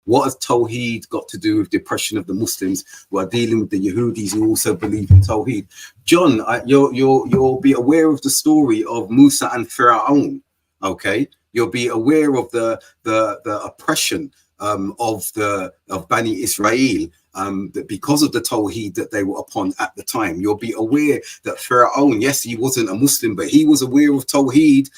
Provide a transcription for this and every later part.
What has tawhid got to do with the oppression of the Muslims who are dealing with the Yehudis who also believe in tawhid? John, you'll be aware of the story of Musa and Pharaoh. Okay, you'll be aware of the oppression of Bani Israel, that because of the tawhid that they were upon at the time. You'll be aware that Pharaoh, yes, he wasn't a Muslim, but he was aware of tawhid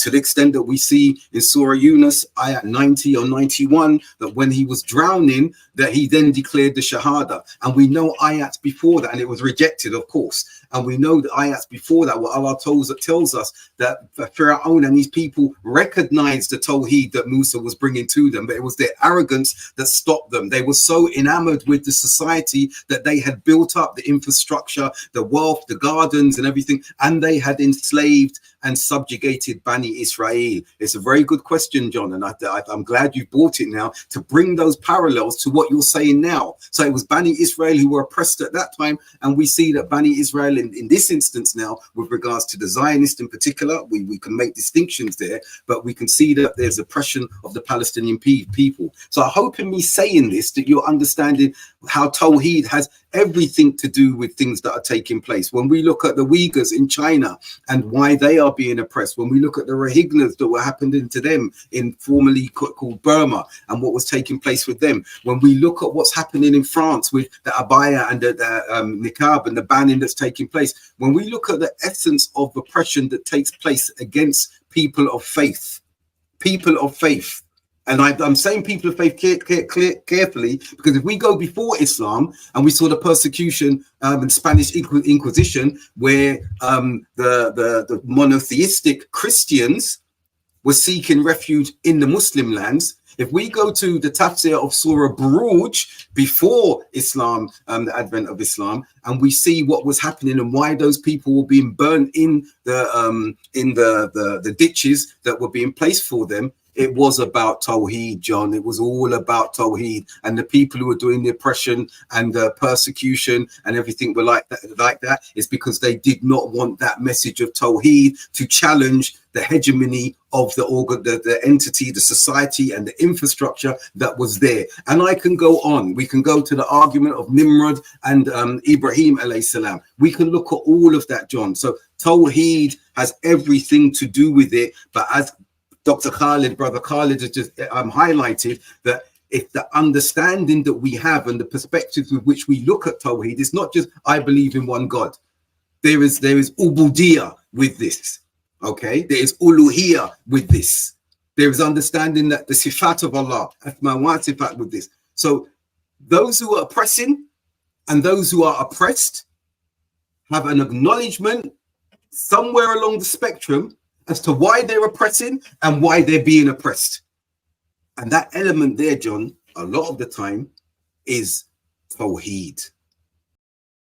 to the extent that we see in Surah Yunus, ayat 90 or 91, that when he was drowning, that he then declared the Shahada. And we know ayats before that, and it was rejected, of course. And we know the ayats before that, what Allah tells us that Pharaoh and his people recognized the tawhid that Musa was bringing to them, but it was their arrogance that stopped them. They were so enamored with the society that they had built up, the infrastructure, the wealth, the gardens and everything, and they had enslaved and subjugated Bani Israel. It's a very good question, John, and I'm glad you brought it now to bring those parallels to what you're saying now. So it was Bani Israel who were oppressed at that time, and we see that Bani Israel in this instance now, with regards to the Zionists in particular, we can make distinctions there, but we can see that there's oppression of the Palestinian people. So I hope in me saying this that you're understanding how tawhid has everything to do with things that are taking place. When we look at the Uyghurs in China and why they are being oppressed, when we look at the Rohingyas that were happening to them in formerly called Burma and what was taking place with them, when we look at what's happening in France with the abaya and the niqab and the banning that's taking place, when we look at the essence of oppression that takes place against people of faith, and I'm saying people of faith carefully, because if we go before Islam and we saw the persecution in Spanish Inquisition, where the monotheistic Christians were seeking refuge in the Muslim lands, if we go to the tafsir of Surah Buruj before Islam, the advent of Islam, and we see what was happening and why those people were being burnt in the ditches that were being placed for them, it was about tawhid, John. It was all about tawhid, and the people who were doing the oppression and the persecution and everything were like that is because they did not want that message of tawhid to challenge the hegemony of the entity, the society, and the infrastructure that was there. And I can go on. We can go to the argument of Nimrod and Ibrahim alayhi salam. We can look at all of that, John. So tawhid has everything to do with it, but as Dr. Khalid, Brother Khalid, has just highlighted that if the understanding that we have and the perspectives with which we look at tawhid, it's not just I believe in one God. There is ubudiyah with this. Okay, there is uluhiyah with this. There is understanding that the sifat of Allah, asma wa sifat with this. So those who are oppressing and those who are oppressed have an acknowledgement somewhere along the spectrum as to why they're oppressing and why they're being oppressed. And that element there, John, a lot of the time is tawhid.